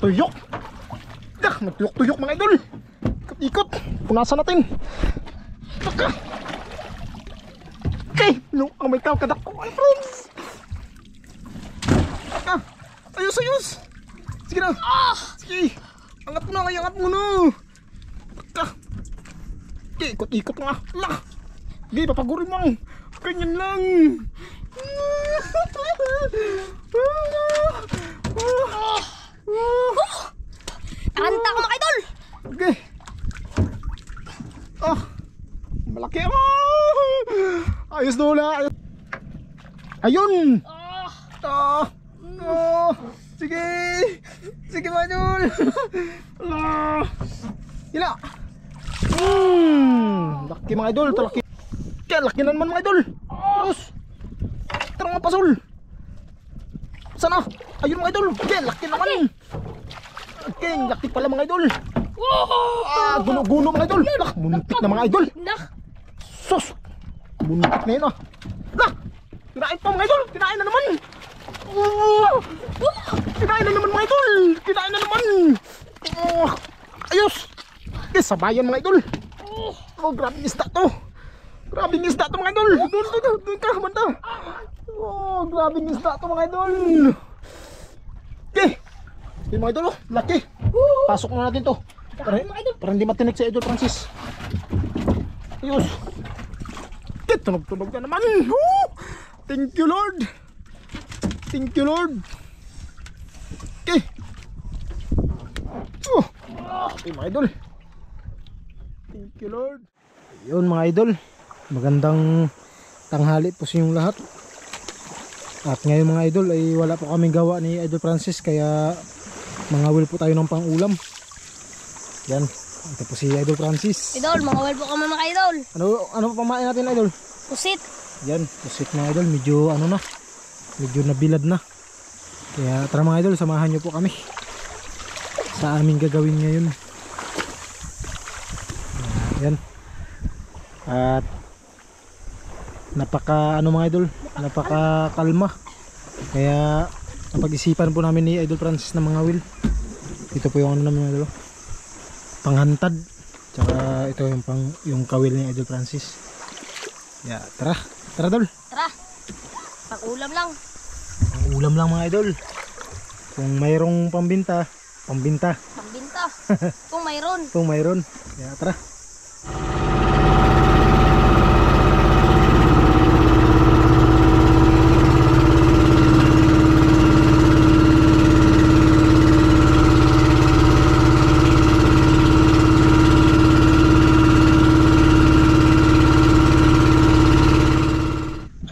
tuyok. Nagtuyok-tuyok mga idol. Ikot-ikot. Punasan natin. Baka. Okay. No, ang may tao kadak ko. Ay, friends. Ayos. Sige na. Sige. Angat mo na. Baka. Okay, ikot-ikot nga. Lah. Sige, papagurin mo. Ganyan lang. Kanta ko mga idol. Okay. Malaki. Ayos doon na. Ayun. Sige. Sige mga idol. Hila. Laki mga idol. Laki. Kaya laki na naman mga idol. Terus. Tara mga pasol. Sana. Ayun mga idol. Kaya laki naman. Okay, laki pala mga idol. Guno-guno mga idol. Muntik na mga idol. Sus. Muntik na yun kinain pa mga idol. Kinain na naman. Kinain na naman mga idol. Kinain na naman. Ayos. Okay, sabayan mga idol. Grabing isda to. Grabing isda to mga idol. Doon ka banda. Grabing isda to mga idol. Okay. Yung mga idol, laki. Pasok na natin to. Para hindi matinig sa Idol Francis. Ayos. Tunog-tunog na naman. Thank you Lord. Thank you Lord. Okay. Okay mga idol. Thank you Lord. Yun mga idol, magandang tanghali po sa inyong lahat. At ngayon mga idol ay wala po kaming gawa ni Idol Francis, kaya mangawil po tayo ng pang-ulam. Yan, ito po si Idol Francis. Idol, mangawil po kami mga idol. Ano pa pamain natin Idol? Pusit. Yan, pusit mga idol, medyo medyo nabilad na. Kaya tara mga idol, samahan nyo po kami sa aming gagawin ngayon. Yan. At napaka mga idol, napaka kalma. Kaya napag-isipan po namin ni Idol Francis na mga will. Ito po yung namin idol, panghantad. Tsaka ito yung kawil ni Idol Francis. Yeah, tara idol. Tara. Pang-ulam lang. Ulam lang mga idol. Kung mayroong pambinta. Pambinta. Kung mayroon. Yeah, tara.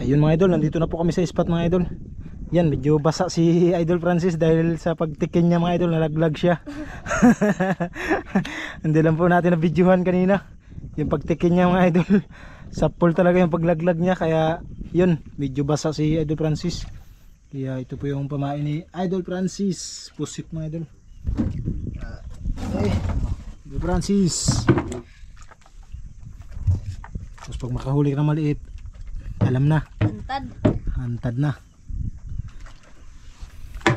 Ayun mga idol, nandito na po kami sa spot mga idol. Yan, medyo basa si Idol Francis dahil sa pagtikin niya mga idol, nalaglag siya. Hindi lang po natin na videohan kanina yung pagtikin niya mga idol. Sapol talaga yung paglaglag niya, kaya yun, medyo basa si Idol Francis. Kaya ito po yung pamain ni Idol Francis, pusit mga idol. Idol Francis. Tapos pag makahuli ka na maliit, alam na, hantad na.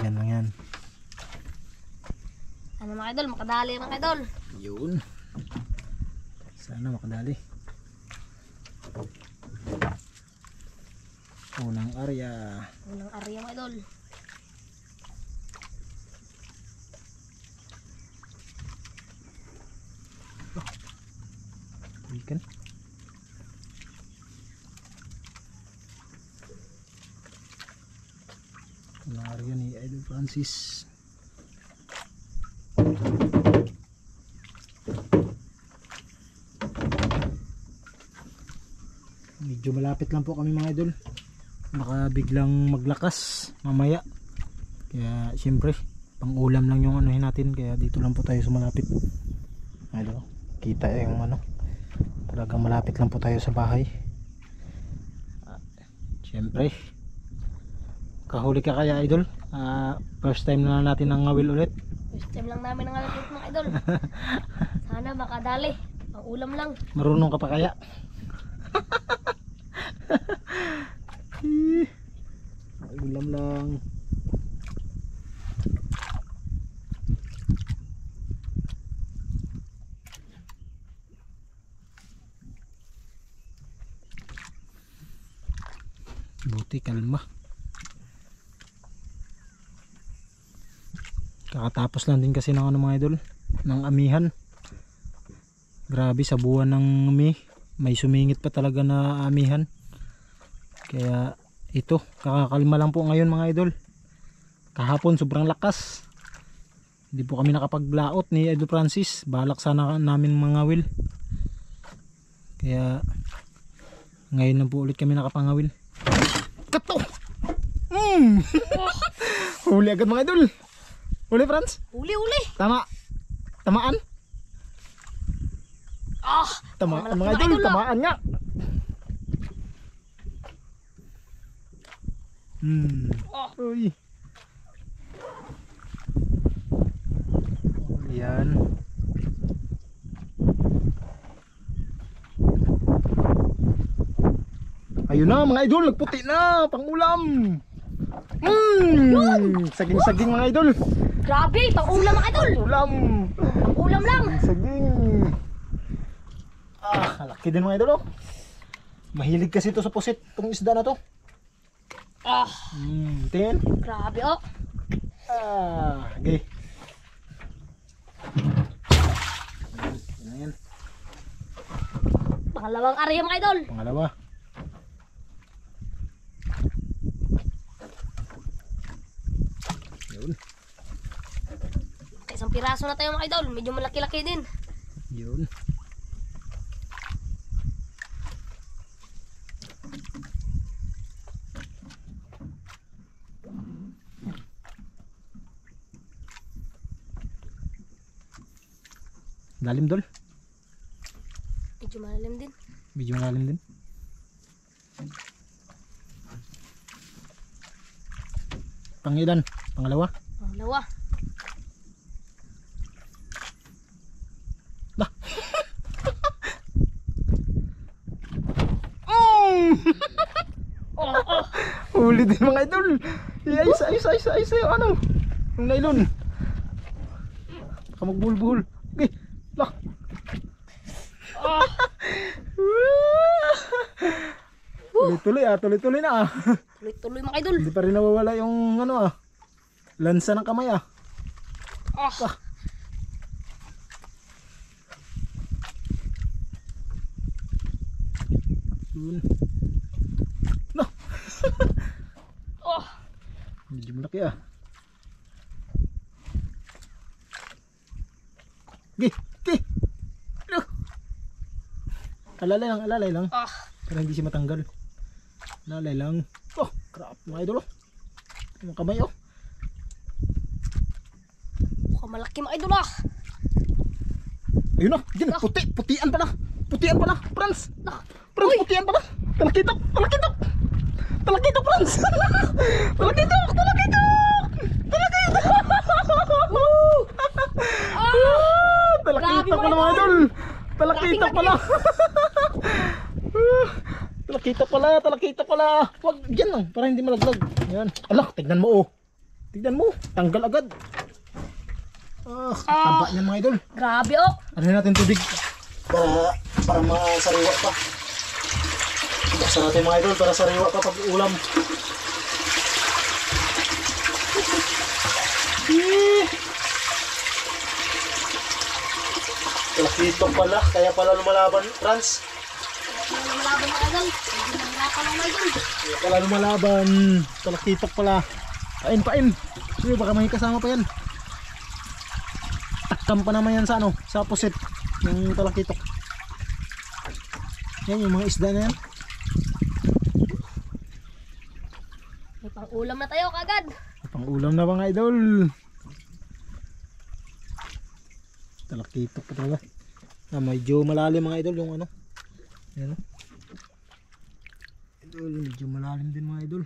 Yan lang yan. Ano mga idol, makadali mga idol. Yun, sana makadali. Unang area mga idol. Ikan. Unang area ni Idol Francis. Medyo malapit lang po kami mga idol, baka biglang maglakas mamaya, kaya siyempre pang ulam lang yung anuhin natin, kaya dito lang po tayo sa malapit. Idol, kita yung talagang malapit lang po tayo sa bahay. Siyempre kahuli ka kaya idol? First time na natin ang ngawil ulit. First time lang namin ang ngawil mga idol. Sana makadali, pang ulam lang. Marunong ka pa kaya? Ulam lang. Buti kalma. Kakatapos lang din kasi ng ano mga idol, ng amihan. Grabe sa buwan ng May, may sumingit pa talaga na amihan. Kaya ito, kakakalma lang po ngayon mga idol. Kahapon sobrang lakas. Hindi po kami nakapaglaot ni Idol Francis. Balak sana namin mga will. Kaya ngayon na po ulit kami nakapangawil. Kato! Huli agad mga idol. Huli Franz? Huli, huli. Tama. Tamaan? Tamaan mga idol. Tamaan nga. Uy. Yan. Ayun na mga idol, nagputi na, pangulam. Saging-saging mga idol. Grabe, pang-ulam mga idol. Ulam. Pang-ulam lang. Saging. Laki din mga idol oh. Mahilig kasi ito sa pusit, itong isda na to. Tingin. Grabe oh. Okay. Yan. Pangalawang area mga idol. Pangalawa. Yun. Isang piraso na tayo mga idol. Medyo malaki-laki din. Yun. Lalim dol. Medyo malalim din. Medyo malalim din. Pangilan? Pangalawa? Pangalawa. Bah. Huli din mga idol. Ayos yung ano. Yung nylon. Baka magbuhol-buhol. Okay. Lah. Tuloy-tuloy na Tuloy-tuloy mga idol. Hindi pa rin nawawala yung ano lansa ng kamay Yun. No. Medyo malaki Gi. No. Alalay lang. Para hindi siya matanggal. Alalay lang. Crap mga idol yung kamay Mukhang malaki mga idol Ayun dyan, putian pala Franz, putian pala. Talakitok Franz. Talakitok Talakitok pala mga idol. Talakitok pala. Wag dyan lang para hindi malaglag. Yan. Ala, tignan mo tanggal agad. Taba niyan mga idol. Grabe Ano natin tubig para masariwa pa. Buksan natin mga idol para sariwa pa pag ulam. Talakitok pala, kaya pala lumalaban Franz. Lumalaban mga idol. Medyo nahirapan mga idol. Kaya pala lumalaban. Talakitok pala. Pain. Sige, baka may kasama pa yan. Takam pa naman yan sa sa pusit. Yung talakitok. Yan yung mga isda na yan. May pang-ulam na tayo kagad. Pang-ulam na mga idol. Talakitok pa talaga. Medyo malalim mga idol yung Yan idol, medyo malalim din mga idol.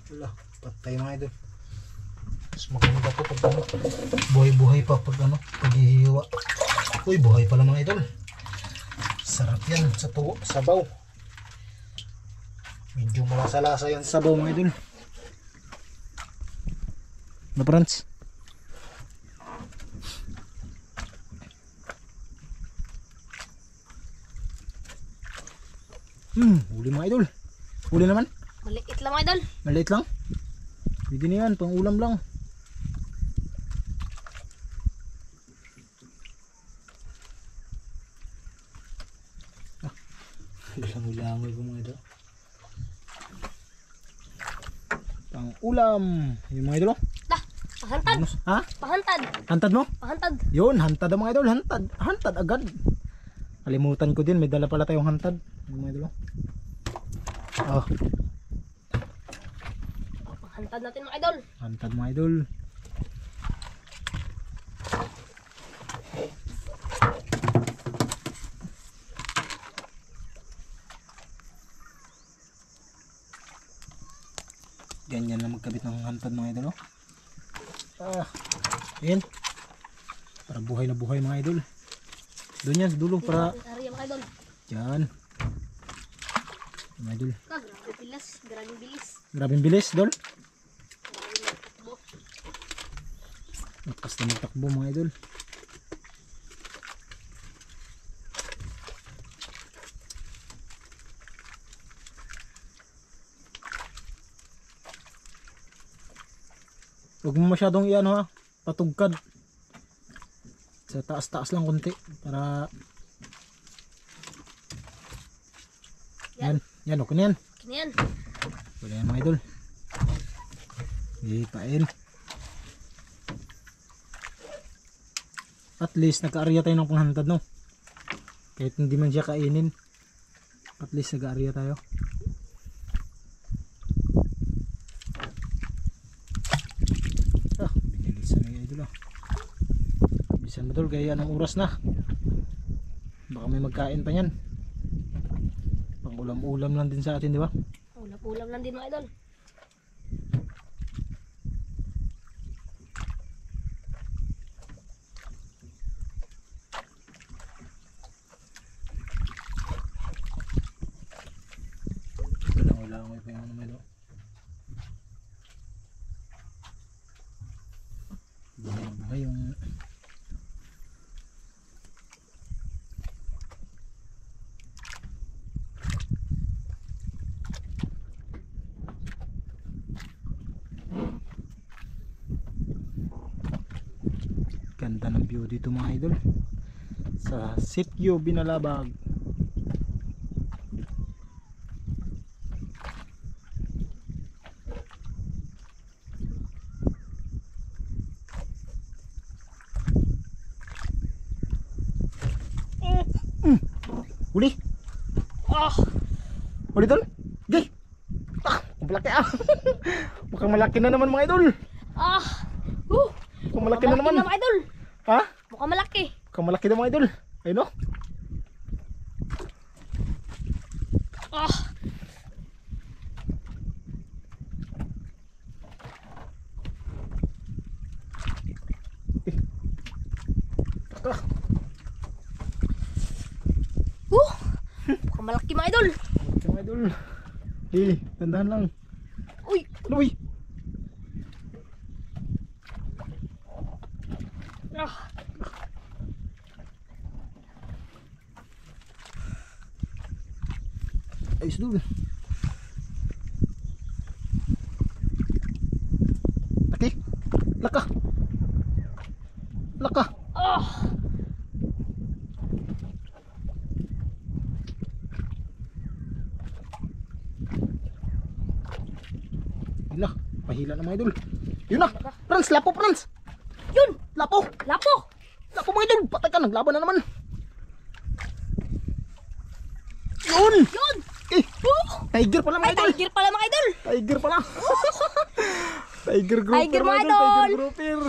Wala, patay mga idol. Mas maganda po pag buhay-buhay pa pag paghihiwa. Uy, buhay pala mga idol. Sarap yan sa tuwo, sabaw. Medyo malasa-lasa yan sabaw mga idol. Na Franz? Huli mga idol. Huli naman. Maliit lang mga idol. Maliit lang. Pwede na yan, pang ulam lang. Langoy-langoy po mga idol. Pang ulam. Yung mga idol. Lah, pahantad. Ha? Pahantad. Hantad mo? Pahantad. Yun, hantad ang mga idol. Hantad. Hantad agad. Kalimutan ko din, may dala pala tayong hantad. Yung mga idol. Oh. Pahantad natin mga idol. Hantad mga idol. Ganyan lang magkabit ng hantad mga idol. Oh. Ayan. Para buhay na buhay mga idol. Doon yan sa dulo para. Area mga idol. Yan. Mga idol. Grabe bilis. Grabe bilis. Grabing bilis, Dol. Grabe magtakbo. Lakas na magtakbo mga idol. Huwag mo masyadong iyan ha, patugkad. Sa taas-taas lang konti para yan, yan okay na yan. Okay na yan. Wala yan mga idol. Ipain. At least nagka-area tayo ng panghantad no. Kahit hindi man siya kainin. At least nag-area tayo. Binilisan na yung idol ah. Bilisan mo dol, kaya anong oras na. Baka may magkain pa yan. Pang ulam-ulam lang din sa atin, di ba? Ulam-ulam lang din mga idol. Langoy pa yung ano may do. Buhay yung ganda ng view dito mga idol sa Sitio Binalabag. Huli. Huli tol. Gay. Malaki ah. Mukhang malaki na naman mga idol. Mukhang malaki na naman. Mga idol. Ha? Mukhang malaki. Mukhang malaki na mga idol. Ayun o. Mukhang malaki mga idol. Malaki mga idol. Tandahan lang. Uy. Uy. Ayos dul. Laki. Laka. Laka. Hila, pahila na mga idol. Yun na, Franz, lapo Franz. Yun, Lapo. lapo. Lapo mga idol, patay ka, naglaban na naman. Yun. Yun. Tiger pala mga Ay, idol. tiger pala mga idol. Tiger pala. Tiger grouper Tiger mga mga idol. idol. Tiger grouper.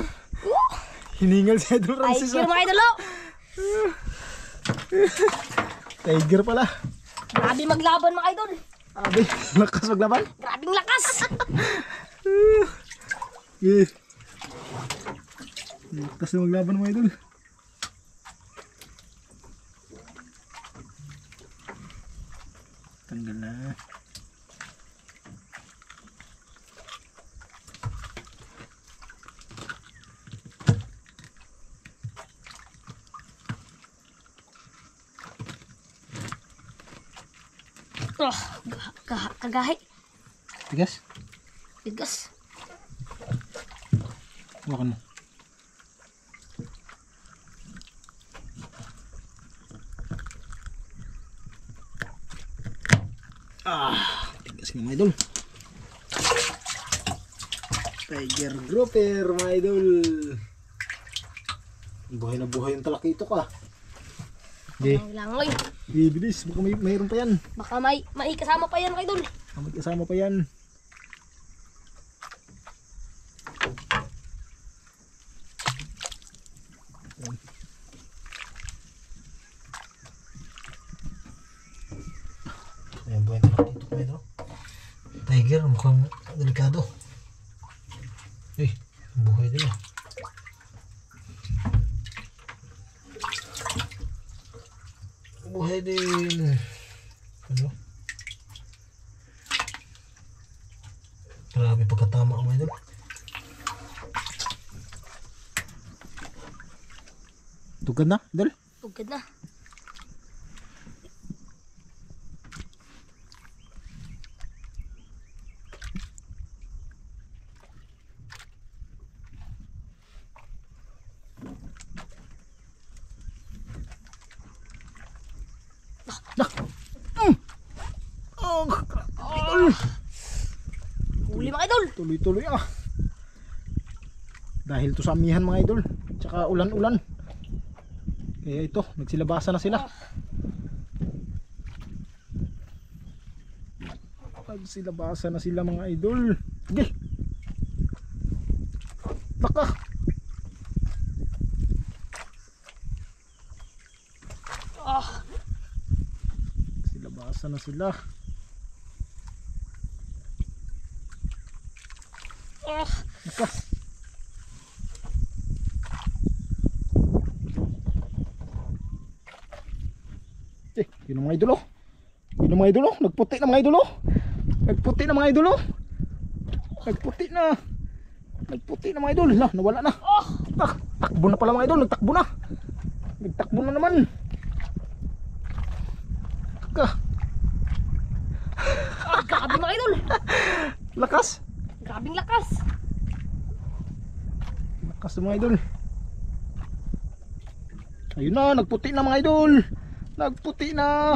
Hiningal si idol Francis. Tiger mga idol. Tiger pala. Grabe maglaban mga idol. Abi, lakas maglaban. Grabing lakas. Lakas na maglaban mga idol. Tanggal na. Oh, kagahi. Tigas. Bigas. Hawakan mo. Tigas nga mga idol. Tiger grouper mga idol. Buhay na buhay yung talakito ka. Hindi. Langoy. Bibilis. Baka mayroon pa yan. Baka may kasama pa yan, mga idol. May kasama pa yan. Ayan, buhay na dito kayo, no? Tiger, mukhang delikado. Eh, buhay din ah. Buhay din. Ano? Grabe pagkatama ang mga idol. Tugad na, idol? Tugad na. Huli mga idol. Tuloy-tuloy ah. Dahil to sa amihan mga idol. Tsaka ulan-ulan. Kaya ito, nagsilabasa na sila. Nagsilabasa na sila mga idol. Sige. Baka. Nagsilabasa na sila. Baka. Yun ang mga idolo. Yun ang mga idolo. Nagputi na mga idolo. Nagputi na mga idolo. Nagputi na. Nagputi na mga idol. Nawala na. Takbo na pala mga idol. Nagtakbo na. Nagtakbo na naman. Grabe mga idol. Lakas. Grabing lakas. Lakas ng mga idol. Ayun na. Nagputi na mga idol. Nagputi na.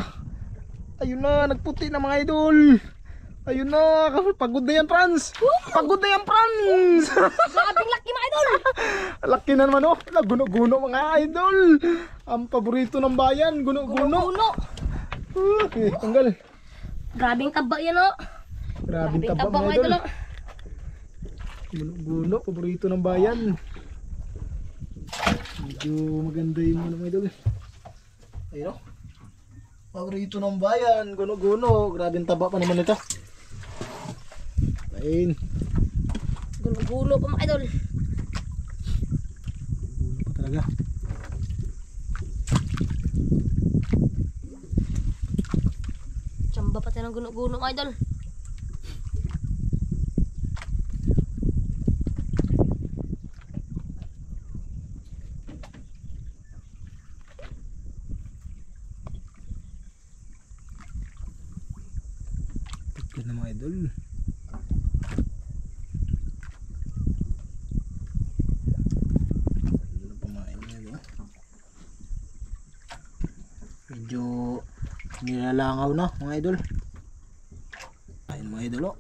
Ayun na, nagputi na mga idol. Ayun na, pagod na yan, Franz. Pagod na yan, Franz. Grabing laki mga idol. Laki na naman, oh. Guno-guno mga idol. Ang paborito ng bayan, guno-guno. Okay, tanggal. Grabing taba yan, oh. Grabing taba mga idol. Guno-guno, paborito ng bayan. Medyo maganda yung mga idol. Ayun, oh. Paborito ng bayan, guno-guno. Grabing taba pa naman ito. Ayun. Gulo-gulo pa mga idol. Guno pa talaga. Tsamba pati ng guno-guno mga idol. Tignan na mga idol. Ano pa mga idol? Medyo nilalangaw na mga idol. Ayun mga idol, oh.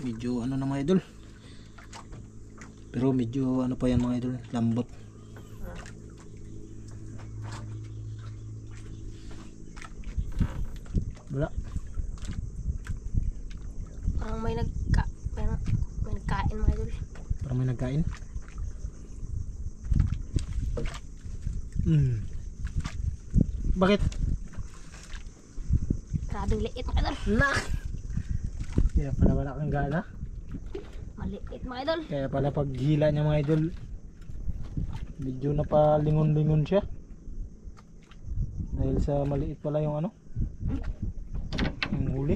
Medyo ano na mga idol. Pero medyo ano pa yan mga idol, lambot. Wala. Parang may nagkain mga idol. Parang may nagkain. Bakit? Grabing liit mga idol. Nak! Kaya pala wala kang gana. Maliit mga idol. Kaya pala pag hila niya mga idol, medyo napalingon-lingon siya. Dahil sa maliit pala yung ano, yung huli.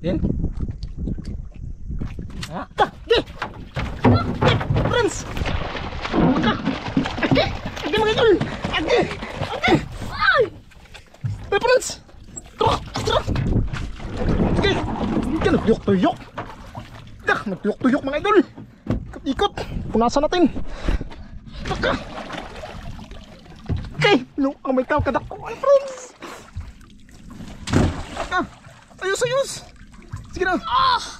Yan. Ah, di! Friends! Agi! Agi mga idol! Agi! Agi! Sige. Yan, nagtuyok-tuyok. Nagtuyok-tuyok mga idol. Ikot-ikot. Punasan natin. Taka. Okay. No, ang may tao kadak ko. Ay, friends. Ayos. Sige na.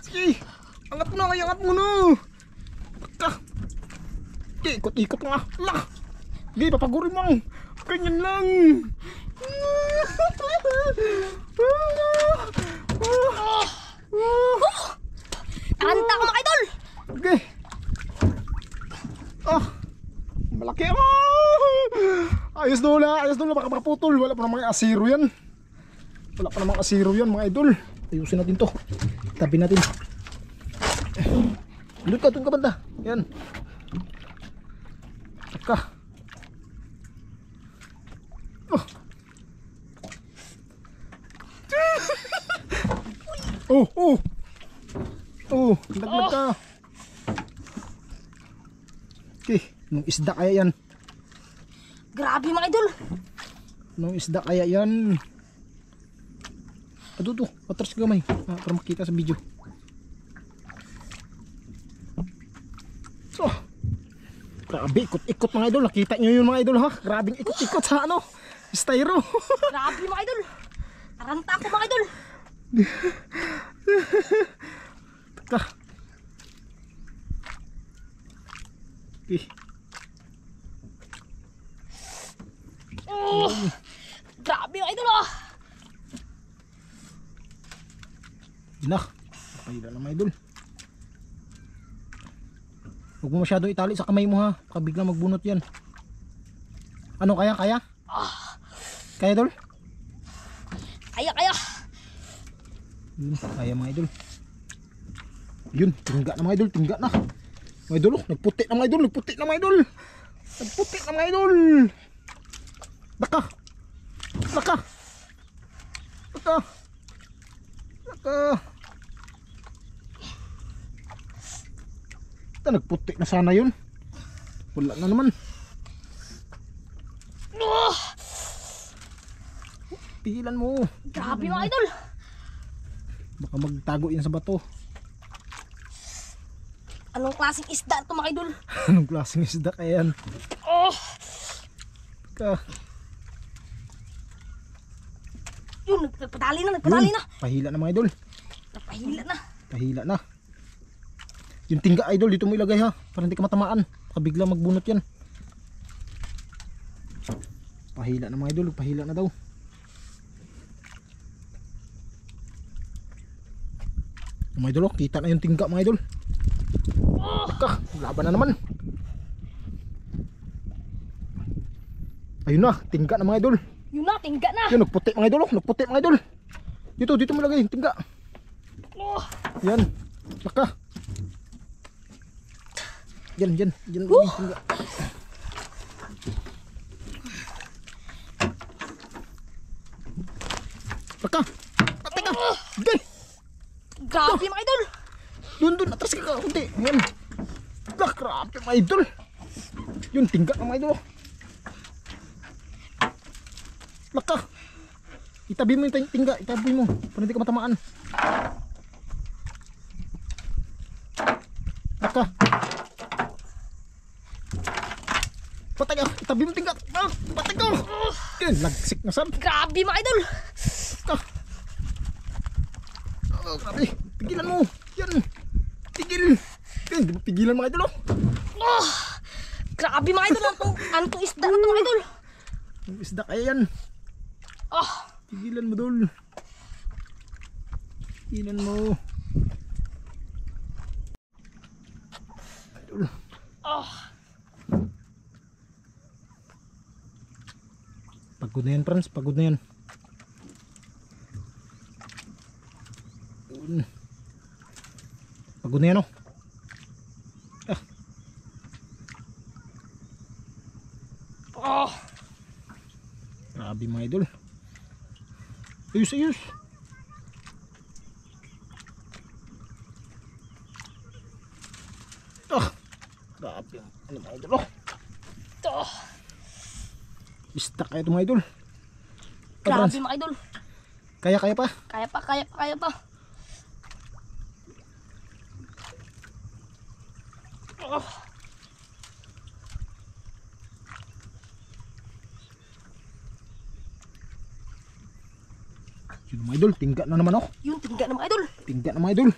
Sige. Angat mo na. Angat mo na. Taka. Okay, ikot-ikot nga. Lah. Sige, papagurin mo. Ganyan lang. Kanta ko mga idol. Okay. Malaki. Ayos doon na. Baka makaputol. Wala pa namang asiro yan. Mga idol. Ayusin natin to. Tabi natin. Doon ka banda. Yan. Saka. Laglag ka. Okay, nung isda kaya yan. Grabe mga idol. Nung isda kaya yan. Aduto, patras ka gamay para makita sa video. So, grabe, ikot-ikot mga idol. Nakita nyo yun mga idol ha. Grabing ikot-ikot sa ano, styro. Grabe mga idol. Taranta ko mga idol. Taka. Okay. Grabe mga idol Inak. Pakahila na mga idol. Huwag mo masyadong itali sa kamay mo ha. Baka biglang magbunot yan. Ano kaya? Kaya idol? Kaya. Yun, kaya mga idol. Yun, tingga na mga idol. Tingga na. Mga idol, nagputi na mga idol. Nagputi na mga idol. Daka. Nagputi na sana yun. Wala na naman. Pigilan mo. Grabe mga idol. Baka magtago yan sa bato. Anong klaseng isda ito mga idol? Anong klaseng isda kaya yan? Yun, nagpadali na. Pahila na mga idol. Pahila na. Yung tingga idol dito mo ilagay ha. Para hindi ka matamaan. Baka bigla magbunot yan. Pahila na mga idol. Pahila na daw. Mga idol, kita na yung tingga mga idol. Teka, laban na naman. Ayun na, tingga na mga idol. Yun na, tingga na. Yun, nagputi mga idol. Nagputi mga idol. Dito mo lagay, tingga. Yan, laka. Yan lagay, tingga. Laka. Teka, hindi. Grabe mga idol. Doon, atras ka kunti. Yan. Grabe mga idol. Yun, tingga ng mga idol. Laka. Itabi mo yung tingga. Itabi mo. Para hindi ka matamaan. Laka. Patay ka. Itabi mo yung tingga. Patay ka. Yan, lagsik na sab. Grabe mga idol. Laka. Grabe. Tigilan mo. Yan. Tigil. Yan, di mo tigilan mga idol. Grabe mga idol. Antong isda na mga idol. Ang isda kaya yan. Tigilan mo dol. Tigilan mo. Idol. Pagod na yan, Franz. Pagod na yan. Pagod na yan, oh. Grabe mga idol. Ayos. Grabe. Ano mga idol, oh. Istak kayo ito mga idol. Grabe mga idol. Kaya pa. Kaya pa, kaya pa, kaya pa. Oh. Yun mga idol, tingga na naman oh. Yun, tingga na mga idol. Tingga na mga idol.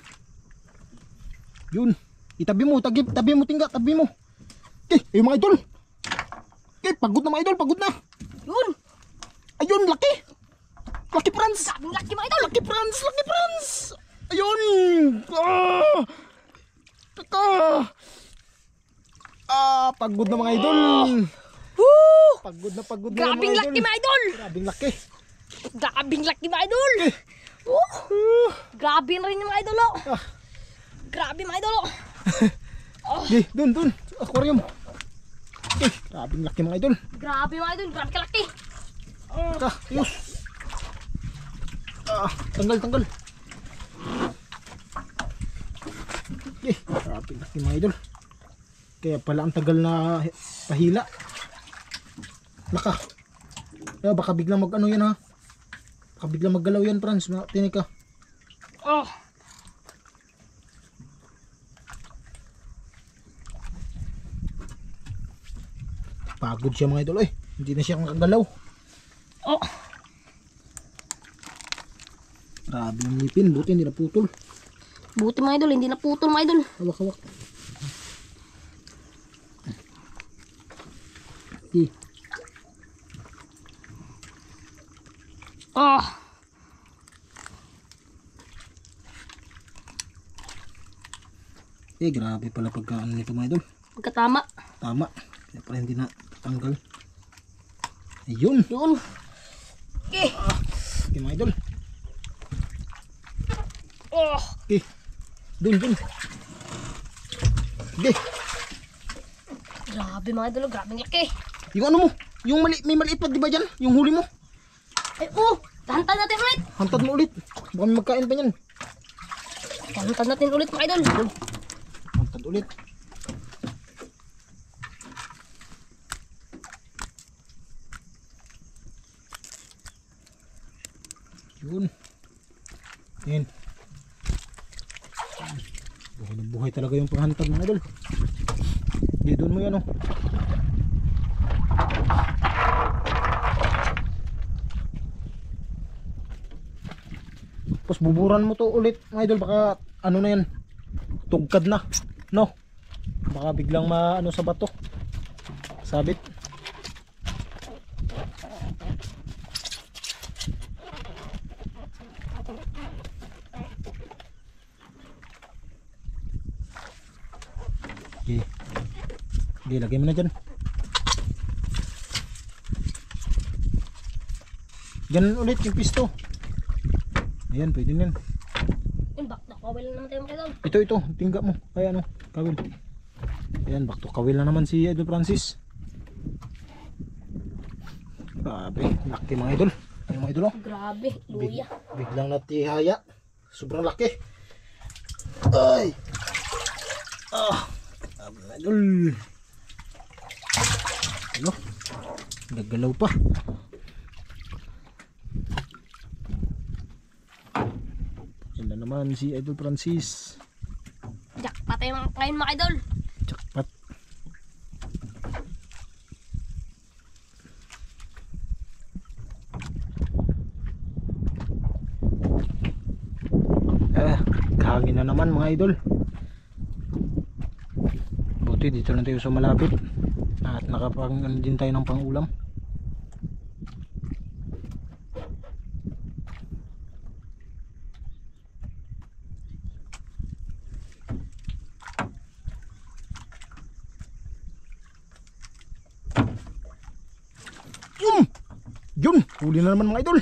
Yun. Itabi mo, tabi mo tingga, tabi mo. Okay, ayun mga idol. Okay, pagod na mga idol, pagod na. Yun. Ayun, laki. Lucky Franz. Sabing laki mga idol. Lucky Franz, Lucky Franz. Ayun. Ah. Teka. Pagod na mga idol. Woo! Pagod na Grabing mga laki mga idol. Grabing laki. Grabing laki mga idol. Grabe na rin yung mga idol oh. Ah. Grabe mga idol oh. Okay, dun. Aquarium. Okay, grabing laki mga idol. Grabe mga idol, grabe kalaki. Ayos. Tanggal. Okay, grabing laki mga idol. Kaya pala ang tagal na pahila. Laka. Kaya baka biglang mag ano yan ha. Baka biglang maggalaw yan Franz. Tinig ka. Oh. Pagod siya mga idol eh. Hindi na siya makagalaw. Oh. Grabe yung ngipin. Buti hindi naputol. Buti mga idol, hindi naputol mga idol. Hawak. Okay. Oh. Grabe pala pagkaan nito mga idol. Pagkatama. Tama. Kaya pala hindi na tanggal. Ayun. Yun. Okay. Okay mga idol. Oh. Okay. Dun. Okay. Grabe mga idol, grabe laki. Yung ano mo? Yung may maliit pa di ba dyan? Yung huli mo? Ay, oh. Tahantan natin ulit. Hantad mo ulit. Baka may magkain pa yan. Tahantan natin ulit mga idol. Hantad ulit. Yun. Yan. Buhay na buhay talaga yung panghantad mga idol. Di doon mo yan oh. Tapos buburan mo to ulit mga idol. Baka ano na yan. Tugkad na. No. Baka biglang maano sa bato. Sabit. Okay, lagay mo na dyan. Ganun ulit yung pisto. Ayan, pwede na yan. Yun, back to kawil na naman tayo mga idol. Ito, tingga mo. Ay ano, kawil. Ayan, back to kawil na naman si Idol Francis. Grabe, laki mga idol. Ayan mga idol oh. Grabe, luya. Biglang natihaya. Sobrang laki. Ay. Mga idol. Ano? Nagalaw pa. Yan na naman si Idol Francis. Jackpot tayo ngayon mga idol. Jackpot. Hangin na naman mga idol. Buti dito lang tayo sa malapit. At nakapang din tayo ng pangulam. Yun! Huli na naman mga idol.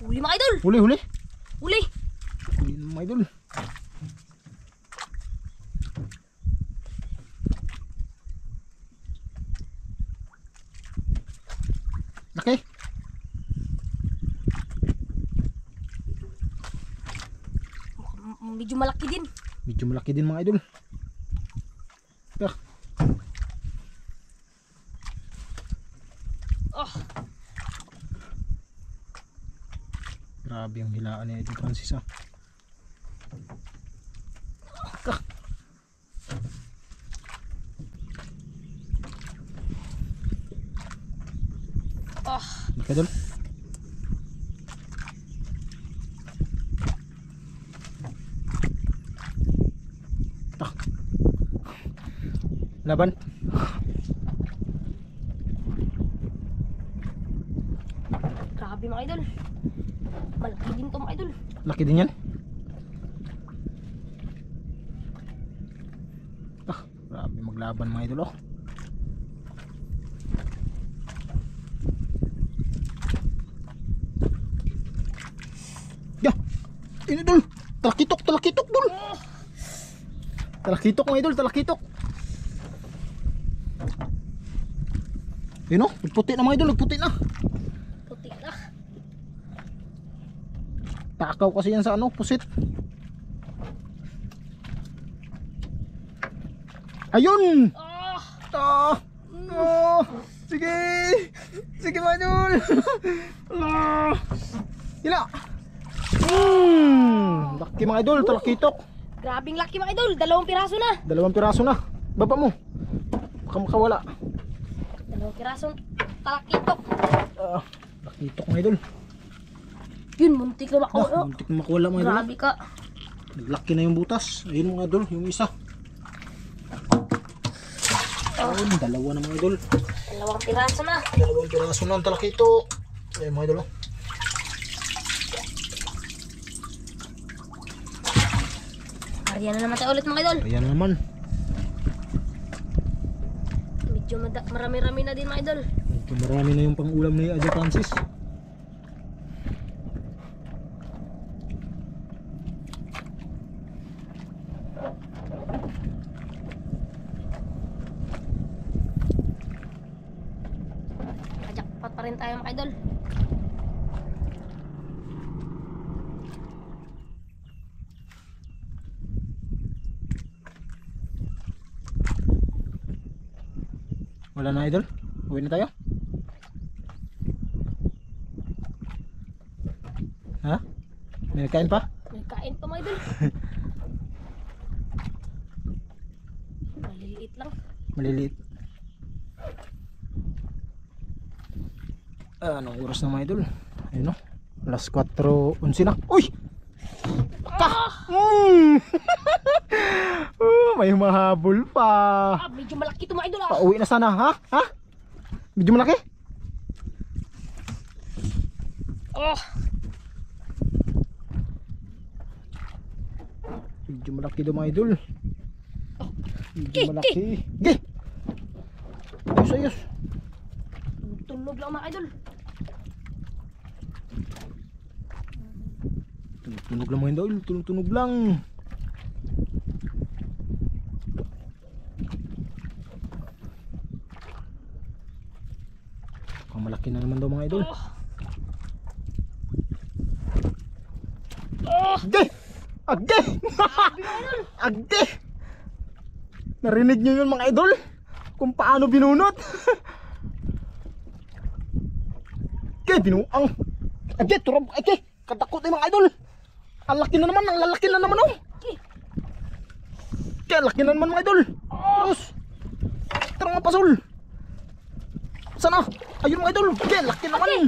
Huli mga idol. Huli. Huli. Huli na mga idol. Okay. Medyo malaki din. Medyo malaki din mga idol. Oh. Grabe yung hilaan ni Idol Francis ah. Laki Idol. Laban. Grabe mga idol. Malaki din to mga idol. Laki din yan. Grabe maglaban mga idol oh. Ya. Ini dul. Talakitok dul. Talakitok mga idol, talakitok. Yun oh, nagputi na mga idol, nagputi na. Puti na. Takaw kasi yan sa ano, pusit. Ayun! Sige! Sige mga idol! Hila! Laki mga idol, talakitok. Grabing laki mga idol. 2 piraso na. 2 piraso na. Baba mo. Baka makawala. 2 pirasong talakitok. Talakitok mga idol. Yun, muntik na makuha. Muntik na makawala mga idol. Grabe ka. Naglaki na yung butas. Ayun mga idol, yung isa. Ayun, 2 na mga idol. 2 piraso na. 2 piraso na ang talakitok. Ayun mga idol. Ariyan na naman tayo ulit mga idol. Ayan na naman. Medyo marami-rami na din mga idol. Medyo marami na yung pang-ulam ni Idol Francis. Kajakpat pa rin tayo mga idol. Wala na idol? Uwi na tayo? Ha? May nagkain pa? May kain pa mga idol. Maliliit lang. Maliliit. Anong oras na mga idol? Ayun o. Alas 4:11 na. Uy! May mahabol pa. Medyo malaki ito mga idol Pauwi na sana ha? Ha? Medyo malaki? Medyo malaki daw mga idol. Medyo malaki. Ge! Ayos ayos. Tunog lang mga idol. Tunog lang mga idol. Tunog lang. Malaki na naman daw mga idol. Agde! Agde! Agde! Narinig nyo yun mga idol? Kung paano binunot? Agde! Binuang! Agde! Turab! Agde! Katakot eh mga idol! Ang laki na naman! Ang lalaki na naman oh! Agde! Laki na naman mga idol! Terus! Tara nga pasol! Sana? Ayun mga idol! Agde! Laki naman!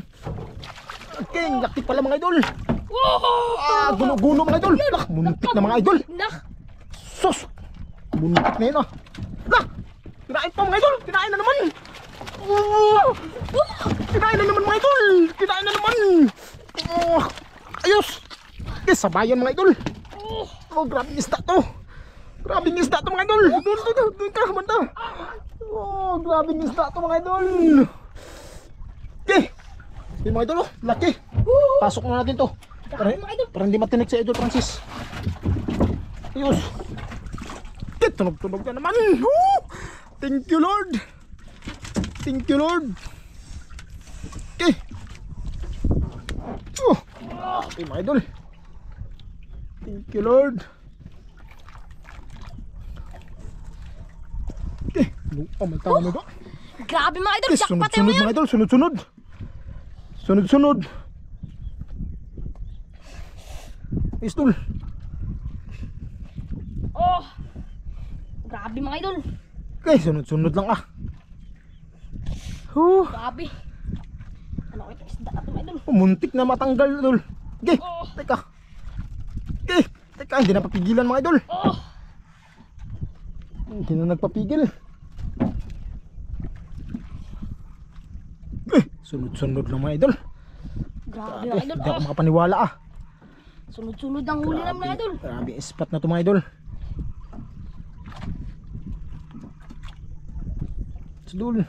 Agde! Laki pala mga idol! Guno-guno mga idol! Lah! Muntik na mga idol! Sus! Muntik na yun ah! Lah! Kinain pa mga idol! Kinain na naman! Kinain na naman mga idol! Kinain na naman! Ayos! Sabayan mga idol! Grabing isda to! Grabing isda to mga idol! Doon ka! Banda! Grabing isda to mga idol! Yung mga idol oh! Laki! Pasok na natin to! Para hindi matinig sa Idol Francis. Ayos! Tunog-tunog na naman! Thank you Lord! Thank you Lord! Okay! Okay mga idol! Thank you Lord! Okay! May tao na ba? Grabe mga idol! Sunod-sunod mga idol! Sunod-sunod! Sunod-sunod! Ayos tol. Oh! Grabe mga idol. Okay, sunod-sunod lang ah. Huh. Grabe. Ano kayo isda na ito mga idol? Muntik na matanggal tol. Okay, Oh! teka. Okay, teka, hindi na papigilan mga idol. Oh! Hindi na nagpapigil. Sunod-sunod lang mga idol. Grabe Grabe, mga idol. hindi ako Oh! makapaniwala ah. Sunod-sunod ang huli namin mga idol. Grabe spot na to mga idol. Sudul.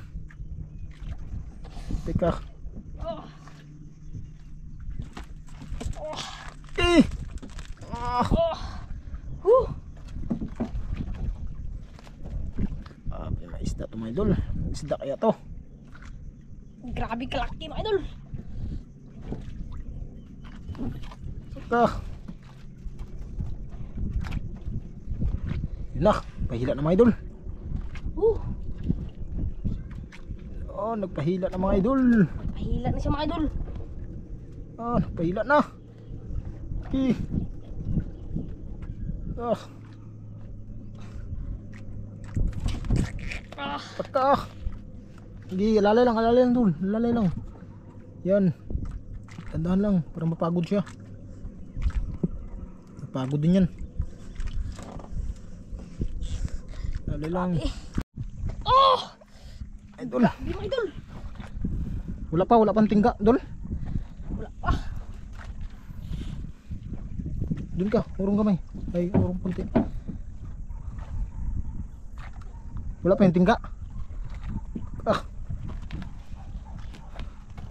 Teka. Oh! Eh. Ah. Oh! Huh! Grabe na isda to mga idol. Isda kaya to. Grabe kalaki mga idol. Teka. Yun na, pahila na mga idol. Oh, nagpahila na mga idol. Pahila na siya mga idol. Ah, nagpahila na. Eh. Ah, Ah! pagka. Hindi, alalay lang dul. Alalay lang. Yan. Tandaan lang, para mapagod siya. Mapagod din yan. Alalay lang. Oh! Ay, dul. Grabe mga idol. Wala pang tingga, dul. Wala pa. Dun ka, urong kamay. Ay, urong punti. Wala pa yung tingga. Ah.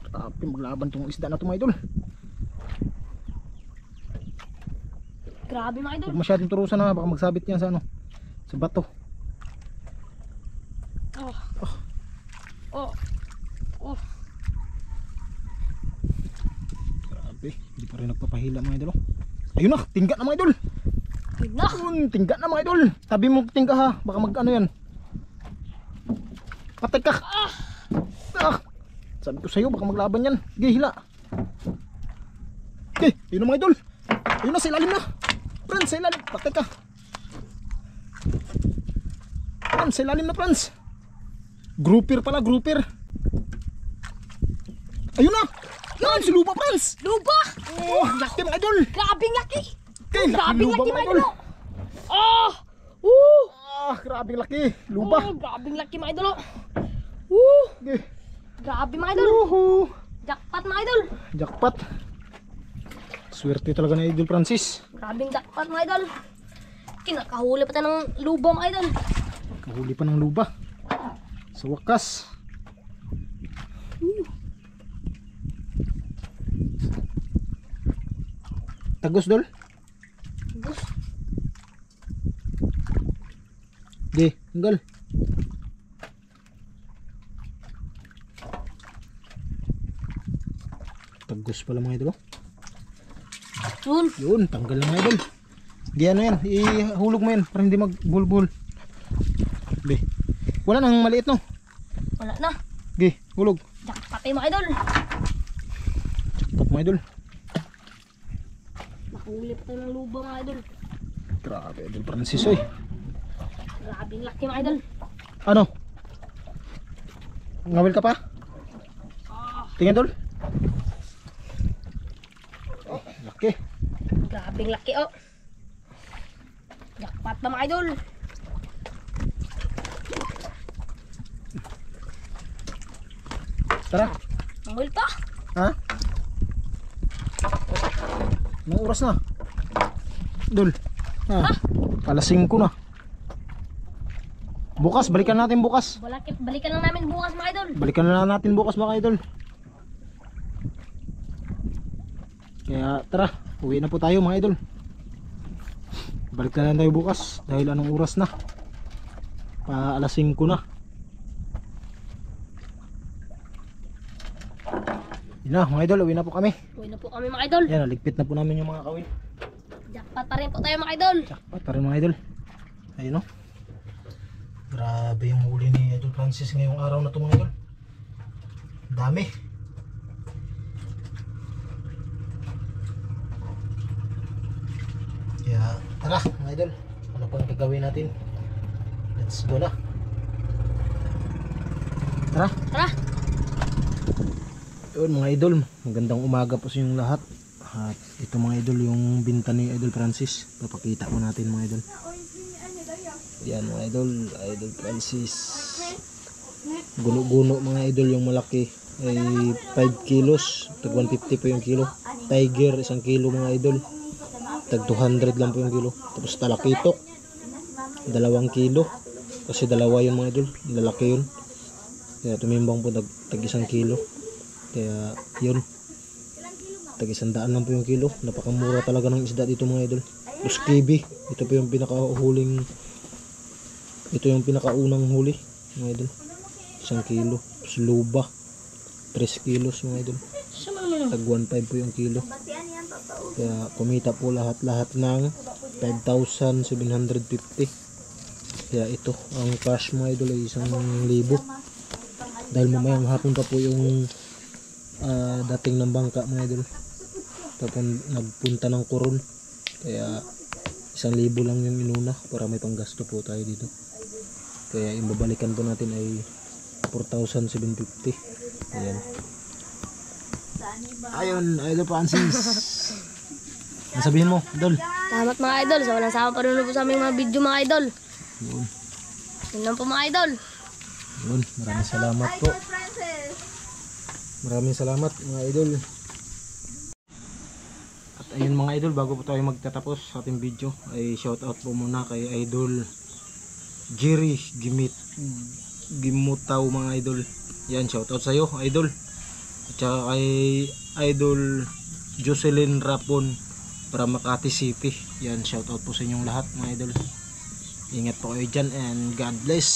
Grabe, maglaban tong isda na to mga idol. Grabe mga idol. Huwag masyadong turusan na, baka magsabit yan sa ano, sa bato. Oh. Oh. Oh. Grabe, hindi pa rin nagpapahila mga idol. Ayun na, tingga na mga idol. Yun na. Tingga na mga idol. Tabi mo tingga ha, baka mag ano yan. Patay ka. Ah. Sabi ko sa'yo, baka maglaban yan. Sige, hila. Okay, yun na mga idol. Ayun na, sa ilalim na. Friends, sa ilalim. Patay ka. Friends, sa ilalim na friends. Grouper pala, grouper. Ayun na. Yan, si lupa friends. Luba! Oh, laki mga idol. Grabing laki! Okay, Grabing lupa laki mga mga idol. idol! Oh! Woo! Ah, grabing laki. Lupa. Oh, grabing laki mga idol! Woo! Okay. Grabe mga idol! Woohoo. Jackpot mga idol! Jackpot. Swerte talaga na Idol Francis. Grabing jackpot mga idol! Kinakahuli pa tayo ng luba mga idol! Kahuli pa ng luba. Sa wakas. Tagos dol. Bus! Di, hanggal. Tagos pala mga idol. Yun! Yun, tanggal na mga idol. Di ano yan, ihulog mo yan para hindi magbulbul. Di. Wala nang maliit no. Wala na! Di, hulog. Jackpot eh mga idol! Jackpot mga idol. Nakahuli pa tayo ng luba mga idol! Grabe Idol Francis oy. Grabing laki mga idol! Ano? Ngawil ka pa? Tingin dol. Oh, laki. Grabing laki oh! Jackpot na mga idol! Tara. Mahul pa! Ha? Anong oras na? Dol. Ha? Alas 5 na. Bukas, balikan natin bukas. Balikan lang namin bukas mga idol! Balikan na natin bukas mga idol. Kaya tara, uwi na po tayo mga idol. Balik na lang tayo bukas dahil anong oras na? Pa alas 5 na. Yun na mga idol, uwi na po kami. Uwi na po kami mga idol! Yan, naligpit na po namin yung mga kawil. Jackpot pa rin po tayo mga idol! Jackpot pa rin mga idol. Ayun o. Grabe yung huli ni Idol Francis ngayong araw na ito mga idol. Dami. Kaya tara mga idol, ano pang gagawin natin? Let's go na. Tara. Tara! Yun mga idol, magandang umaga po sa inyong lahat. At ito mga idol yung binta ni Idol Francis. Papakita ko natin mga idol. Yan mga idol, Idol Francis. Guno-guno mga idol, yung malaki ay 5 kilos, tag 150 po yung kilo. Tiger 1 kilo mga idol, tag 200 lang po yung kilo. Tapos talakitok 2 kilo, kasi dalawa yun mga idol, lalaki yun. Kaya tumimbang po tag 1 kilo. Kaya yun, tag 100 lang po yung kilo. Napakamura talaga ng isda dito mga idol. Tapos kibi, ito po yung pinakahuling, ito yung pinakaunang huli mga idol, 1 kilo. Tapos luba 3 kilos mga idol, tag 1.5 po yung kilo. Kaya kumita po lahat ng 5,750. Kaya ito ang cash mga idol ay 1,000. Dahil mamayang hapon pa po yung dating ng bangka mga idol, tapos nagpunta ng Coron. Kaya 1,000 lang yung inuna para may panggasto po tayo dito. Kaya yung babalikan po natin ay 4,750. Ayan. Ayun, Idol Francis. Ano sabihin mo, Idol? Salamat mga idol sa walang sama pa po sa aming mga video mga idol. Yun. Yun lang po mga idol. Yun, maraming salamat po. Maraming salamat mga idol. At ayun mga idol, bago po tayo magtatapos sa ating video, ay shout out po muna kay Idol Jerry Gimutaw mga idol. Yan, shout out sa iyo idol. At saka kay Idol Jocelyn Rapon para Makati City. Yan, shout out po sa inyong lahat mga idol. Ingat po kayo dyan and God bless.